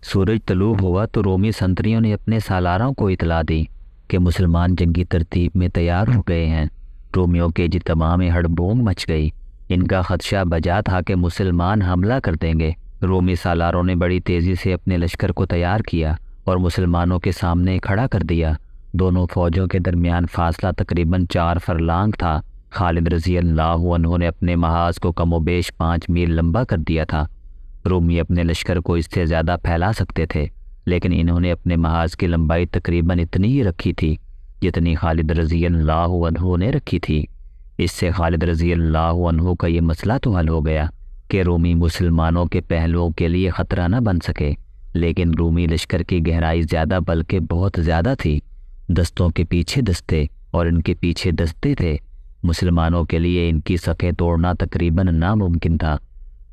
سورج طلوع ہوا تو رومی سنتریوں نے اپنے سالاروں کو اطلاع دی کہ مسلمان جنگی ترتیب میں تیار ہو گئے ہیں۔ رومیوں کے اجتماع میں ہڑبونگ مچ گئی۔ ان کا خدشہ بجا تھا کہ مسلمان حملہ کر دیں گے۔ رومی سالاروں نے بڑی تیزی سے اپنے لشکر کو تیار کیا اور مسلمانوں کے سامنے کھڑا کر دیا۔ دونوں فوجوں کے درمیان فاصلہ تقریباً 4 فرلانگ تھا۔ خالد رضی اللہ عنہ نے اپنے محاذ کو کم و بیش 5 میل لمبا کر دیا تھا۔ رومی اپنے لشکر کو اس سے زیادہ پھیلا سکتے تھے، لیکن انہوں نے اپنے محاذ کی لمبائی تقریباً اتنی ہی رکھی تھی جتنی خالد رضی اللہ عنہ نے رکھی تھی۔ اس سے خالد رضی اللہ عنہ کا یہ مسئلہ تو حل ہو گیا کہ رومی مسلمانوں کے پہلوؤں کے لیے خطرہ نہ بن سکے، لیکن رومی لشکر کی گہرائی زیادہ بلکہ بہت زیادہ تھی۔ دستوں کے پیچھے دستے اور ان کے پیچھے دستے تھے۔ مسلمانوں کے لیے ان کی صفیں توڑنا تقریباً ناممکن تھا۔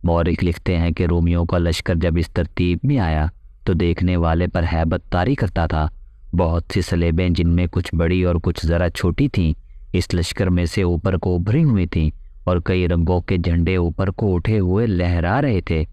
مورخ لکھتے ہیں کہ رومیوں کا لشکر جب اس ترتیب میں آیا تو دیکھنے والے پر ہیبت طاری کرتا تھا۔ بہت سی سلیبیں جن میں کچھ بڑی اور کچھ ذرا چھوٹی تھیں اس لشکر میں سے اوپر کو ابھری ہوئی تھیں اور کئی رنگوں کے جھنڈے اوپر کو اٹھے ہوئے لہرا رہے تھے۔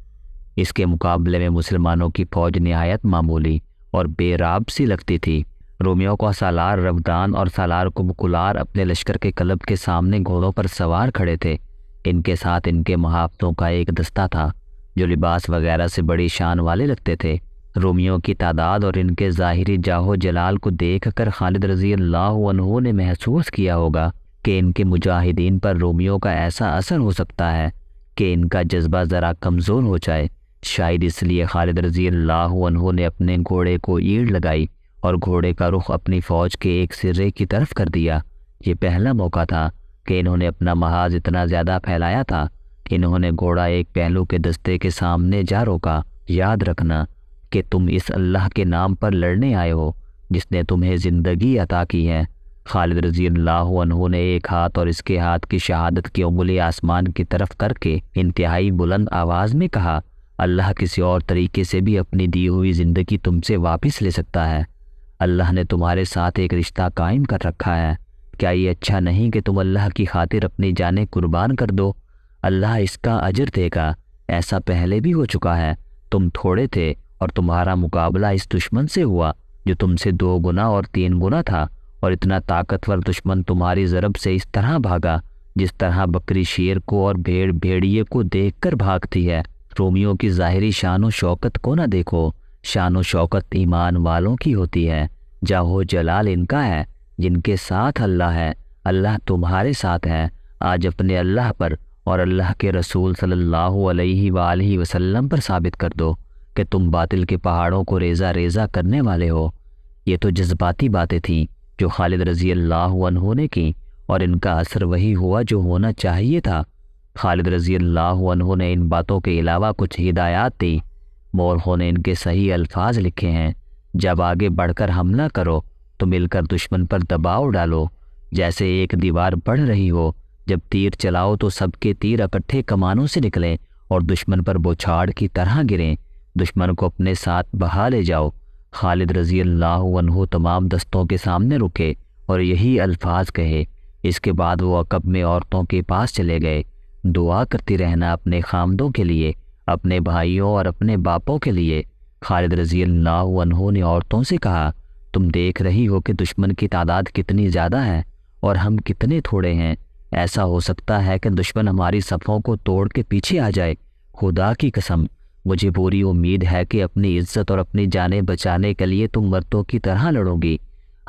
اس کے مقابلے میں مسلمانوں کی فوج نہایت معمولی اور بے راب سی لگتی تھی۔ رومیوں کا سالار رودان اور سالار کبکلار اپنے لشکر کے کلب کے سامنے گھوڑوں پر سوار کھڑے تھے۔ ان کے ساتھ ان کے محافظوں کا ایک دستہ تھا جو لباس وغیرہ سے بڑی شان والے لگتے تھے۔ رومیوں کی تعداد اور ان کے ظاہری جاہ و جلال کو دیکھ کر خالد رضی اللہ عنہ نے محسوس کیا ہوگا کہ ان کے مجاہدین پر رومیوں کا ایسا اثر ہو سکتا ہے کہ ان کا جذبہ ذرا کمزور ہو جائے۔ شاید اس لیے خالد رضی اللہ عنہ نے اپنے گھوڑے کو ایڑ لگائی اور گھوڑے کا رخ اپنی فوج کے ایک سرے کی طرف کر دیا۔ یہ پہلا موقع تھا کہ انہوں نے اپنا محاذ اتنا زیادہ پھیلایا تھا کہ انہوں نے گھوڑا ایک پہلو کے دستے کے سامنے جا روکا۔ یاد رکھنا کہ تم اس اللہ کے نام پر لڑنے آئے ہو جس نے تمہیں زندگی عطا کی ہے۔ خالد رضی اللہ عنہ نے ایک ہاتھ اور اس کے ہاتھ کی شہادت کی انگلی آسمان کی طرف کر کے انتہائی بلند آواز میں کہا، اللہ کسی اور طریقے سے بھی اپنی دی ہوئی زندگی تم سے واپس لے سکتا ہے۔ اللہ نے تمہارے ساتھ ایک رشتہ قائم کر رکھا ہے۔ کیا یہ اچھا نہیں کہ تم اللہ کی خاطر اپنی جانیں قربان کر دو؟ اللہ اس کا اجر دے گا۔ ایسا پہلے بھی ہو چکا ہے۔ تم تھوڑے تھے اور تمہارا مقابلہ اس دشمن سے ہوا جو تم سے 2 گنا اور 3 گنا تھا، اور اتنا طاقتور دشمن تمہاری ضرب سے اس طرح بھاگا جس طرح بکری شیر کو اور بھیڑ بھیڑیے کو دیکھ کر بھاگتی ہے۔ رومیوں کی ظاہری شان و شوکت کو نہ دیکھو، شان و شوکت ایمان والوں کی ہوتی ہے۔ جاہ و جلال ان کا ہے جن کے ساتھ اللہ ہے۔ اللہ تمہارے ساتھ ہے۔ آج اپنے اللہ پر اور اللہ کے رسول صلی اللہ علیہ وآلہ وسلم پر ثابت کر دو کہ تم باطل کے پہاڑوں کو ریزہ ریزہ کرنے والے ہو۔ یہ تو جذباتی باتیں تھیں جو خالد رضی اللہ عنہ نے کی، اور ان کا اثر وہی ہوا جو ہونا چاہیے تھا۔ خالد رضی اللہ عنہ نے ان باتوں کے علاوہ کچھ ہدایات دی۔ مورخوں نے ان کے صحیح الفاظ لکھے ہیں، جب آگے بڑھ کر حملہ کرو تو مل کر دشمن پر دباؤ ڈالو، جیسے ایک دیوار بڑھ رہی ہو۔ جب تیر چلاؤ تو سب کے تیر اکٹھے کمانوں سے نکلیں اور دشمن پر بوچھاڑ کی طرح گریں۔ دشمن کو اپنے ساتھ بہا لے جاؤ۔ خالد رضی اللہ عنہ تمام دستوں کے سامنے رکے اور یہی الفاظ کہے۔ اس کے بعد وہ عقب میں عورتوں کے پاس چلے گئے۔ دعا کرتی رہنا اپنے خامدوں کے لیے، اپنے بھائیوں اور اپنے باپوں کے لیے۔ خالد رضی اللہ عنہ نے عورتوں سے کہا، تم دیکھ رہی ہو کہ دشمن کی تعداد کتنی زیادہ ہے اور ہم کتنے تھوڑے ہیں۔ ایسا ہو سکتا ہے کہ دشمن ہماری صفوں کو توڑ کے پیچھے آ جائے۔ خدا کی قسم مجھے پوری امید ہے کہ اپنی عزت اور اپنی جانیں بچانے کے لیے تم مردوں کی طرح لڑو گی۔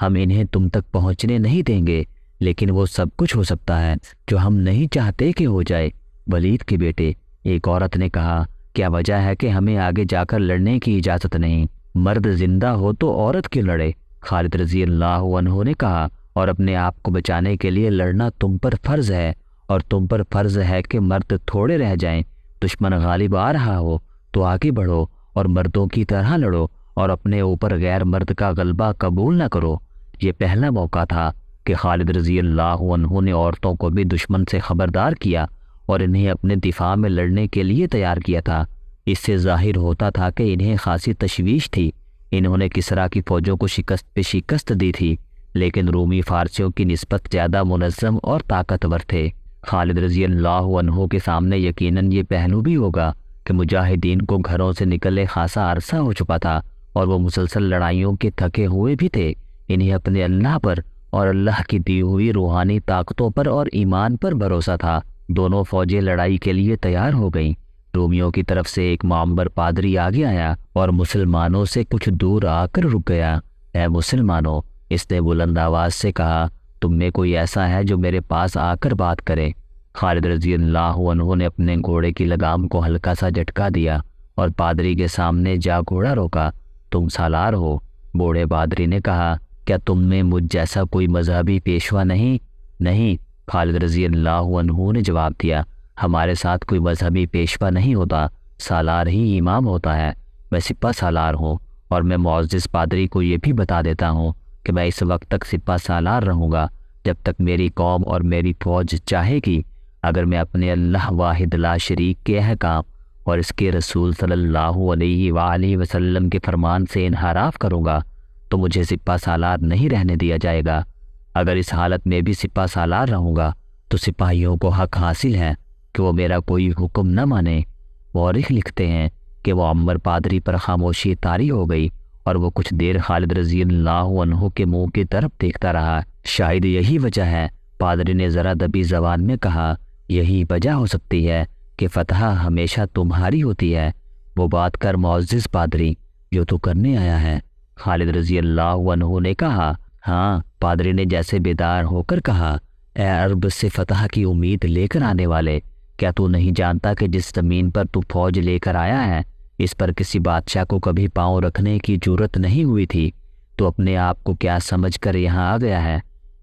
ہم انہیں تم تک پہنچنے نہیں دیں گے، لیکن وہ سب کچھ ہو سکتا ہے جو ہم نہیں چاہتے کہ ہو جائے۔ ولید کے بیٹے، ایک عورت نے کہا، کیا وجہ ہے کہ ہمیں آگے جا کر لڑنے کی اجازت نہیں؟ مرد زندہ ہو تو عورت کیوں لڑے؟ خالد رضی اللہ عنہ نے کہا، اور اپنے آپ کو بچانے کے لیے لڑنا تم پر فرض ہے، اور تم پر فرض ہے کہ مرد تھوڑے رہ جائیں۔ دشمن غالب آ رہا ہو تو آگے بڑھو اور مردوں کی طرح لڑو، اور اپنے اوپر غیر مرد کا غلبہ قبول نہ کرو۔ یہ پہلا موقع تھا کہ خالد رضی اللہ عنہ نے عورتوں کو بھی دشمن سے خبردار کیا اور انہیں اپنے دفاع میں لڑنے کے لیے تیار کیا تھا۔ اس سے ظاہر ہوتا تھا کہ انہیں خاصی تشویش تھی۔ انہوں نے کسریٰ کی فوجوں کو شکست پہ شکست دی تھی، لیکن رومی فارسیوں کی نسبت زیادہ منظم اور طاقتور تھے۔ خالد رضی اللہ عنہ کے سامنے یقیناً یہ پہلو بھی ہوگا کہ مجاہدین کو گھروں سے نکلے خاصا عرصہ ہو چکا تھا اور وہ مسلسل لڑائیوں کے تھکے ہوئے بھی تھے۔ انہیں اپنے اللہ پر اور اللہ کی دی ہوئی روحانی طاقتوں پر اور ایمان پر بھروسہ تھا۔ دونوں فوجیں لڑائی کے لیے تیار ہو گئیں۔ رومیوں کی طرف سے ایک معمر پادری آگے آیا اور مسلمانوں سے کچھ دور آ کر رک گیا۔ اے مسلمانوں، اس نے بلند آواز سے کہا، تم میں کوئی ایسا ہے جو میرے پاس آ کر بات کرے؟ خالد رضی اللہ عنہ نے اپنے گھوڑے کی لگام کو ہلکا سا جھٹکا دیا اور پادری کے سامنے جا گھوڑا روکا۔ تم سالار ہو؟ بوڑھے پادری نے کہا، کیا تم میں مجھ جیسا کوئی مذہبی پیشوا نہیں؟ نہیں، خالد رضی اللہ عنہ نے جواب دیا، ہمارے ساتھ کوئی مذہبی پیشوا نہیں ہوتا، سالار ہی امام ہوتا ہے۔ میں سپہ سالار ہوں، اور میں معزز پادری کو یہ بھی بتا دیتا ہوں کہ میں اس وقت تک سپہ سالار رہوں گا جب تک میری قوم اور میری فوج چاہے گی۔ اگر میں اپنے اللہ واحد لا شریک کے احکام اور اس کے رسول صلی اللہ علیہ وآلہ وسلم کے فرمان سے انحراف کروں گا تو مجھے سپہ سالار نہیں رہنے دیا جائے گا۔ اگر اس حالت میں بھی سپہ سالار رہوں گا تو سپاہیوں کو حق حاصل ہے کہ وہ میرا کوئی حکم نہ مانے۔ مورخ لکھتے ہیں کہ وہ معمر پادری پر خاموشی طاری ہو گئی اور وہ کچھ دیر خالد رضی اللہ عنہ کے منہ کی طرف دیکھتا رہا۔ شاید یہی وجہ ہے، پادری نے ذرا دبی زبان میں کہا، یہی وجہ ہو سکتی ہے کہ فتح ہمیشہ تمہاری ہوتی ہے۔ وہ بات کر معزز پادری جو تو کرنے آیا ہے۔ خالد رضی اللہ عنہ نے کہا، ہاں۔ پادری نے جیسے بیدار ہو کر کہا، اے عرب سے فتح کی امید لے کر آنے والے، کیا تو نہیں جانتا کہ جس زمین پر تو فوج لے کر آیا ہے اس پر کسی بادشاہ کو کبھی پاؤں رکھنے کی جرت نہیں ہوئی تھی؟ تو اپنے آپ کو کیا سمجھ کر یہاں آ گیا ہے؟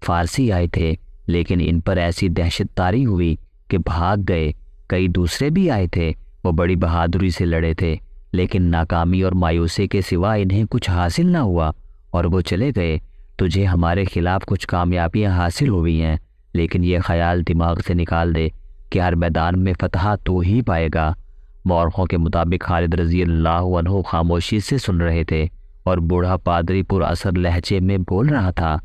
فارسی آئے تھے لیکن ان پر ایسی دہشت طاری ہوئی کہ بھاگ گئے۔ کئی دوسرے بھی آئے تھے، وہ بڑی بہادری سے لڑے تھے لیکن ناکامی اور مایوسی کے سوا انہیں کچھ حاصل نہ ہوا اور وہ چلے گئے۔ تجھے ہمارے خلاف کچھ کامیابیاں حاصل ہوئی ہیں، لیکن یہ خیال دماغ سے نکال دے کہ ہر میدان میں فتح تو ہی پائے گا۔ مورخوں کے مطابق خالد رضی اللہ عنہ خاموشی سے سن رہے تھے اور بوڑھا پادری پر اثر لہجے میں بول رہا تھا،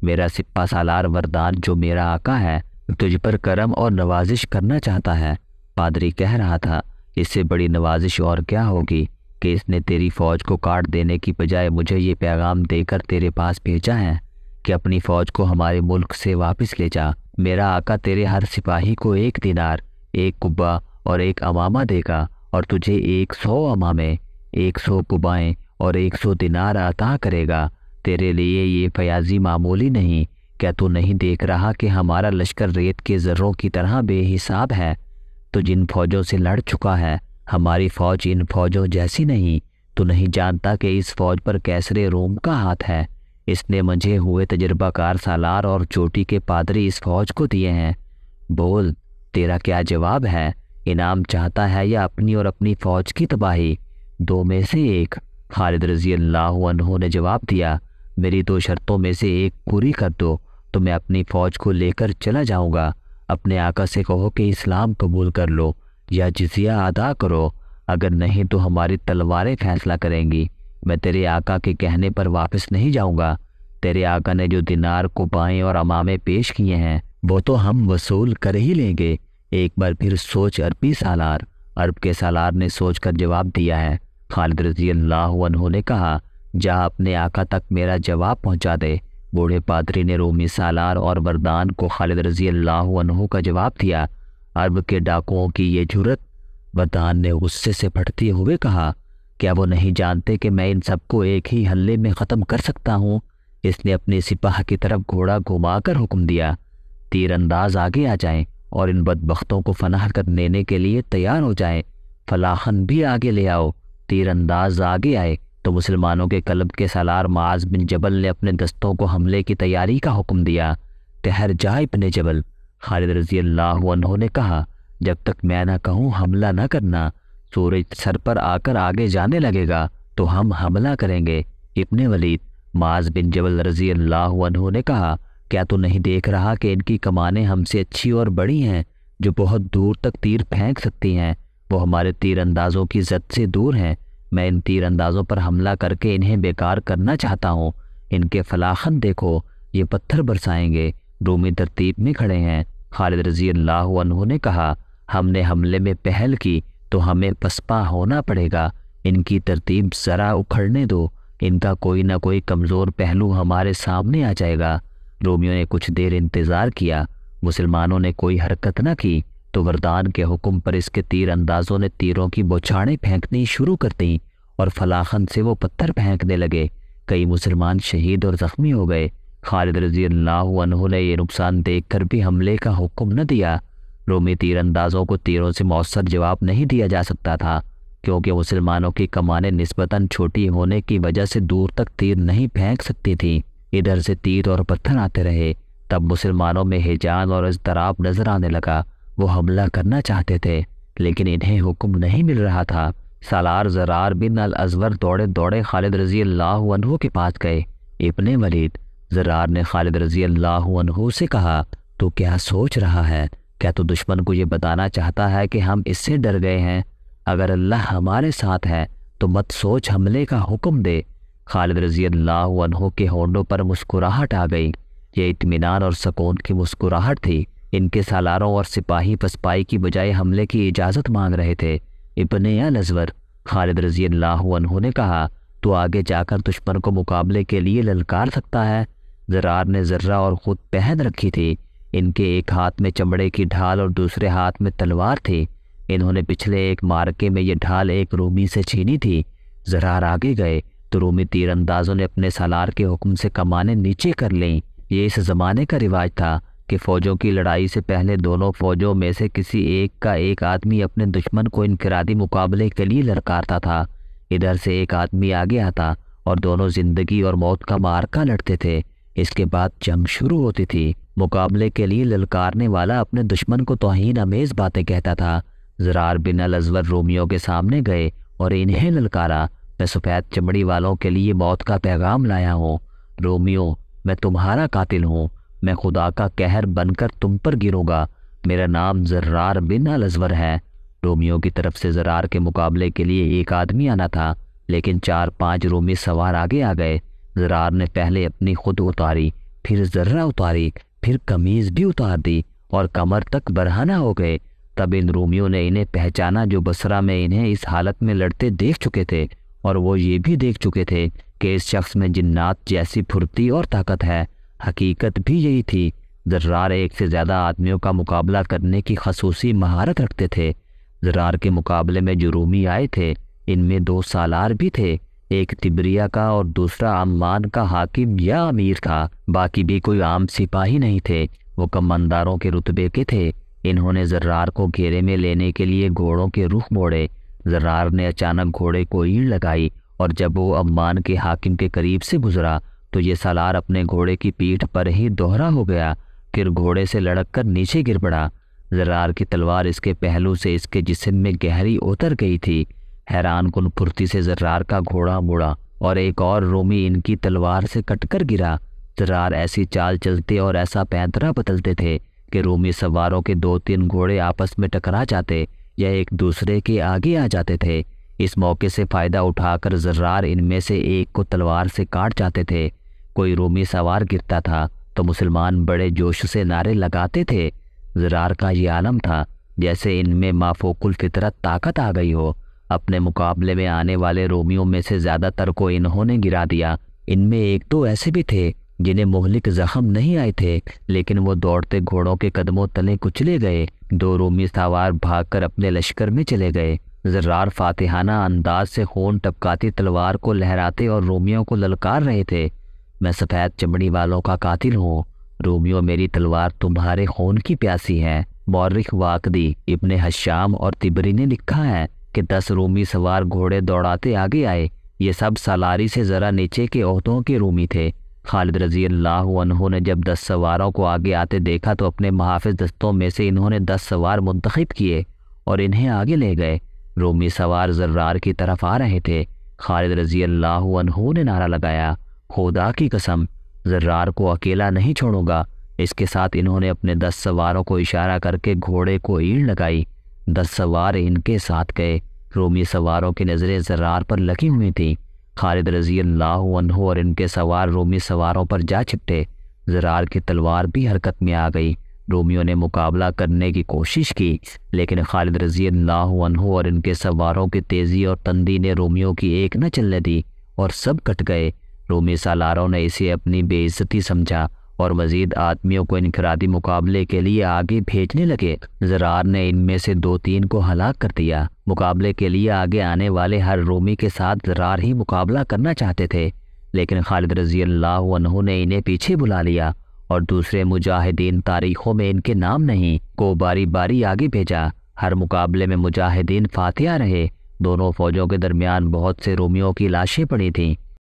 میرا سپہ سالار وردان جو میرا آقا ہے تجھ پر کرم اور نوازش کرنا چاہتا ہے۔ پادری کہہ رہا تھا، اس سے بڑی نوازش اور کیا ہوگی کہ اس نے تیری فوج کو کاٹ دینے کی بجائے مجھے یہ پیغام دے کر تیرے پاس بھیجا ہے کہ اپنی فوج کو ہمارے ملک سے واپس لے جا۔ میرا آقا تیرے ہر سپاہی کو 1 دینار، 1 قبہ اور 1 امامہ دے گا، اور تجھے 100 امامے، 100 قبائیں اور 100 دینار عطا کرے گا۔ تیرے لیے یہ فیاضی معمولی نہیں۔ کیا تو نہیں دیکھ رہا کہ ہمارا لشکر ریت کے ذروں کی طرح بے حساب ہے؟ تو جن فوجوں سے لڑ چکا ہے، ہماری فوج ان فوجوں جیسی نہیں۔ تو نہیں جانتا کہ اس فوج پر کیسر روم کا ہاتھ ہے؟ اس نے منجھے ہوئے تجربہ کار سالار اور چوٹی کے پادری اس فوج کو دیے ہیں۔ بول، تیرا کیا جواب ہے؟ انعام چاہتا ہے یا اپنی اور اپنی فوج کی تباہی؟ 2 میں سے ایک۔ خالد رضی اللہ عنہ نے جواب دیا، میری 2 شرطوں میں سے ایک پوری کر دو تو میں اپنی فوج کو لے کر چلا جاؤں گا۔ اپنے آقا سے کہو کہ اسلام قبول کر لو یا جزیہ ادا کرو، اگر نہیں تو ہماری تلواریں فیصلہ کریں گی۔ میں تیرے آقا کے کہنے پر واپس نہیں جاؤں گا۔ تیرے آقا نے جو دینار کو بائیں اور امامے پیش کیے ہیں وہ تو ہم وصول کر ہی لیں گے۔ ایک بار پھر سوچ عربی سالار۔ عرب کے سالار نے سوچ کر جواب دیا ہے۔ خالد رضی اللہ عنہ نے کہا، جا اپنے آقا تک میرا جواب پہنچا دے۔ بوڑھے پادری نے رومی سالار اور وردان کو خالد رضی اللہ عنہ کا جواب دیا۔ عرب کے ڈاکوؤں کی یہ جرت! وردان نے غصے سے پھٹتے ہوئے کہا، کیا وہ نہیں جانتے کہ میں ان سب کو ایک ہی حلے میں ختم کر سکتا ہوں؟ اس نے اپنے سپاہ کی طرف گھوڑا گھما کر حکم دیا، تیر انداز آگے آ جائیں اور ان بدبختوں کو فناہ کر لینے کے لیے تیار ہو جائیں۔ فلاخن بھی آگے لے آؤ۔ تیر انداز آگے آئے تو مسلمانوں کے قلب کے سالار معاذ بن جبل نے اپنے دستوں کو حملے کی تیاری کا حکم دیا۔ ٹھہر جا ابن جبل، خالد رضی اللہ عنہ نے کہا، جب تک میں نہ کہوں حملہ نہ کرنا۔ سورج سر پر آ کر آگے جانے لگے گا تو ہم حملہ کریں گے۔ ابن ولید، معاذ بن جبل رضی اللہ عنہ نے کہا، کیا تو نہیں دیکھ رہا کہ ان کی کمانیں ہم سے اچھی اور بڑی ہیں جو بہت دور تک تیر پھینک سکتی ہیں؟ وہ ہمارے تیر اندازوں کی زد سے دور ہیں۔ میں ان تیر اندازوں پر حملہ کر کے انہیں بیکار کرنا چاہتا ہوں۔ ان کے فلاخن دیکھو، یہ پتھر برسائیں گے۔ رومی ترتیب میں کھڑے ہیں۔ خالد رضی اللہ عنہ نے کہا، ہم نے حملے میں پہل کی تو تو ہمیں پسپا ہونا پڑے گا۔ ان کی ترتیب ذرا اکھڑنے دو، ان کا کوئی نہ کوئی کمزور پہلو ہمارے سامنے آ جائے گا۔ رومیو نے کچھ دیر انتظار کیا، مسلمانوں نے کوئی حرکت نہ کی تو وردان کے حکم پر اس کے تیر اندازوں نے تیروں کی بوچھاڑیں پھینکنی شروع کر دیں اور فلاخن سے وہ پتھر پھینکنے لگے۔ کئی مسلمان شہید اور زخمی ہو گئے۔ خالد رضی اللہ عنہ نے یہ نقصان دیکھ کر بھی حملے کا حکم نہ دیا۔ رومی تیر اندازوں کو تیروں سے مؤثر جواب نہیں دیا جا سکتا تھا، کیونکہ مسلمانوں کی کمانیں نسبتاً چھوٹی ہونے کی وجہ سے دور تک تیر نہیں پھینک سکتی تھیں۔ ادھر سے تیر اور پتھر آتے رہے۔ تب مسلمانوں میں ہیجان اور اضطراب نظر آنے لگا۔ وہ حملہ کرنا چاہتے تھے لیکن انہیں حکم نہیں مل رہا تھا۔ سالار زرار بن الازور دوڑے دوڑے خالد رضی اللہ عنہ کے پاس گئے۔ ابن ولید، زرار نے خالد رضی اللہ عنہ سے کہا، تو کیا سوچ رہا ہے؟ کیا تو دشمن کو یہ بتانا چاہتا ہے کہ ہم اس سے ڈر گئے ہیں؟ اگر اللہ ہمارے ساتھ ہے تو مت سوچ حملے کا حکم دے۔ خالد رضی اللہ عنہ کے ہونٹوں پر مسکراہٹ آ گئی۔ یہ اطمینان اور سکون کی مسکراہٹ تھی۔ ان کے سالاروں اور سپاہی پسپائی کی بجائے حملے کی اجازت مانگ رہے تھے۔ ابن الازور، خالد رضی اللہ عنہ نے کہا، تو آگے جا کر دشمن کو مقابلے کے لیے للکار سکتا ہے۔ زرار نے ذرہ اور خود پہن رکھی تھی۔ ان کے ایک ہاتھ میں چمڑے کی ڈھال اور دوسرے ہاتھ میں تلوار تھی۔ انہوں نے پچھلے ایک مارکے میں یہ ڈھال ایک رومی سے چھینی تھی۔ زرار آگے گئے تو رومی تیر اندازوں نے اپنے سالار کے حکم سے کمانیں نیچے کر لیں۔ یہ اس زمانے کا رواج تھا کہ فوجوں کی لڑائی سے پہلے دونوں فوجوں میں سے کسی ایک کا ایک آدمی اپنے دشمن کو انفرادی مقابلے کے لیے للکارتا تھا۔ ادھر سے ایک آدمی آگے آتا اور دونوں زندگی اور موت کا معرکہ لڑتے تھے۔ اس کے بعد جنگ شروع ہوتی تھی۔ مقابلے کے لیے للکارنے والا اپنے دشمن کو توہین آمیز باتیں کہتا تھا۔ زرار بن الازور رومیوں کے سامنے گئے اور انہیں للکارا، میں سفید چمڑی والوں کے لیے موت کا پیغام لایا ہوں۔ رومیوں، میں تمہارا قاتل ہوں۔ میں خدا کا قہر بن کر تم پر گروں گا۔ میرا نام زرار بن الازور ہے۔ رومیوں کی طرف سے زرار کے مقابلے کے لیے ایک آدمی آنا تھا، لیکن 4-5 رومی سوار آگے آ گئے۔ زرار نے پہلے اپنی خود اتاری، پھر ذرہ اتاری، پھر قمیض بھی اتار دی اور کمر تک برہنہ ہو گئے۔ تب ان رومیوں نے انہیں پہچانا جو بصرہ میں انہیں اس حالت میں لڑتے دیکھ چکے تھے، اور وہ یہ بھی دیکھ چکے تھے کہ اس شخص میں جنات جیسی پھرتی اور طاقت ہے۔ حقیقت بھی یہی تھی۔ زرار ایک سے زیادہ آدمیوں کا مقابلہ کرنے کی خصوصی مہارت رکھتے تھے۔ زرار کے مقابلے میں جو رومی آئے تھے، ان میں 2 سالار بھی تھے، ایک تبریہ کا اور دوسرا عمان کا حاکم یا امیر تھا۔ باقی بھی کوئی عام سپاہی نہیں تھے، وہ کمانداروں کے رتبے کے تھے۔ انہوں نے زرار کو گھیرے میں لینے کے لیے گھوڑوں کے رخ موڑے۔ زرار نے اچانک گھوڑے کو ایڑ لگائی اور جب وہ عمان کے حاکم کے قریب سے گزرا تو یہ سالار اپنے گھوڑے کی پیٹھ پر ہی دوہرا ہو گیا، پھر گھوڑے سے لڑک کر نیچے گر پڑا۔ زرار کی تلوار اس کے پہلو سے اس کے جسم میں گہری اتر گئی تھی۔ حیران کن پھرتی سے زرار کا گھوڑا مڑا اور ایک اور رومی ان کی تلوار سے کٹ کر گرا۔ زرار ایسی چال چلتے اور ایسا پینترا بدلتے تھے کہ رومی سواروں کے 2-3 گھوڑے آپس میں ٹکرا جاتے یا ایک دوسرے کے آگے آ جاتے تھے۔ اس موقع سے فائدہ اٹھا کر زرار ان میں سے ایک کو تلوار سے کاٹ جاتے تھے۔ کوئی رومی سوار گرتا تھا تو مسلمان بڑے جوش سے نعرے لگاتے تھے۔ زرار کا یہ عالم تھا جیسے ان میں مافوق الفطرت طاقت آ گئی ہو۔ اپنے مقابلے میں آنے والے رومیوں میں سے زیادہ تر کو انہوں نے گرا دیا۔ ان میں 1-2 ایسے بھی تھے جنہیں مہلک زخم نہیں آئے تھے، لیکن وہ دوڑتے گھوڑوں کے قدموں تلے کچلے گئے۔ 2 رومی سوار بھاگ کر اپنے لشکر میں چلے گئے۔ زرار فاتحانہ انداز سے خون ٹپکاتی تلوار کو لہراتے اور رومیوں کو للکار رہے تھے، میں سفید چمڑی والوں کا قاتل ہوں۔ رومیوں، میری تلوار تمہارے خون کی پیاسی ہے۔ مورخ واقدی، ابن حشام اور طبری نے لکھا ہے کہ 10 رومی سوار گھوڑے دوڑاتے آگے آئے۔ یہ سب سالاری سے ذرا نیچے کے عہدوں کے رومی تھے۔ خالد رضی اللہ عنہ نے جب 10 سواروں کو آگے آتے دیکھا تو اپنے محافظ دستوں میں سے انہوں نے 10 سوار منتخب کیے اور انہیں آگے لے گئے۔ رومی سوار زرار کی طرف آ رہے تھے۔ خالد رضی اللہ عنہ نے نعرہ لگایا، خدا کی قسم، زرار کو اکیلا نہیں چھوڑوں گا۔ اس کے ساتھ انہوں نے اپنے 10 سواروں کو اشارہ کر کے گھوڑے کو ایڑ لگائی۔ 10 سوار ان کے ساتھ گئے۔ رومی سواروں کی نظریں زرار پر لگی ہوئی تھیں۔ خالد رضی اللہ عنہ اور ان کے سوار رومی سواروں پر جا چھپٹے۔ زرار کی تلوار بھی حرکت میں آ گئی۔ رومیوں نے مقابلہ کرنے کی کوشش کی، لیکن خالد رضی اللہ عنہ اور ان کے سواروں کی تیزی اور تندی نے رومیوں کی ایک نہ چلنے دی اور سب کٹ گئے۔ رومی سالاروں نے اسے اپنی بے عزتی سمجھا اور مزید آدمیوں کو انفرادی مقابلے کے لیے آگے بھیجنے لگے۔ زرار نے ان میں سے 2-3 کو ہلاک کر دیا۔ مقابلے کے لیے آگے آنے والے ہر رومی کے ساتھ زرار ہی مقابلہ کرنا چاہتے تھے، لیکن خالد رضی اللہ عنہ نے انہیں پیچھے بلا لیا اور دوسرے مجاہدین، تاریخوں میں ان کے نام نہیں، کو باری باری آگے بھیجا۔ ہر مقابلے میں مجاہدین فاتح رہے۔ دونوں فوجوں کے درمیان بہت سے رومیوں کی لاشیں پڑی تھیں۔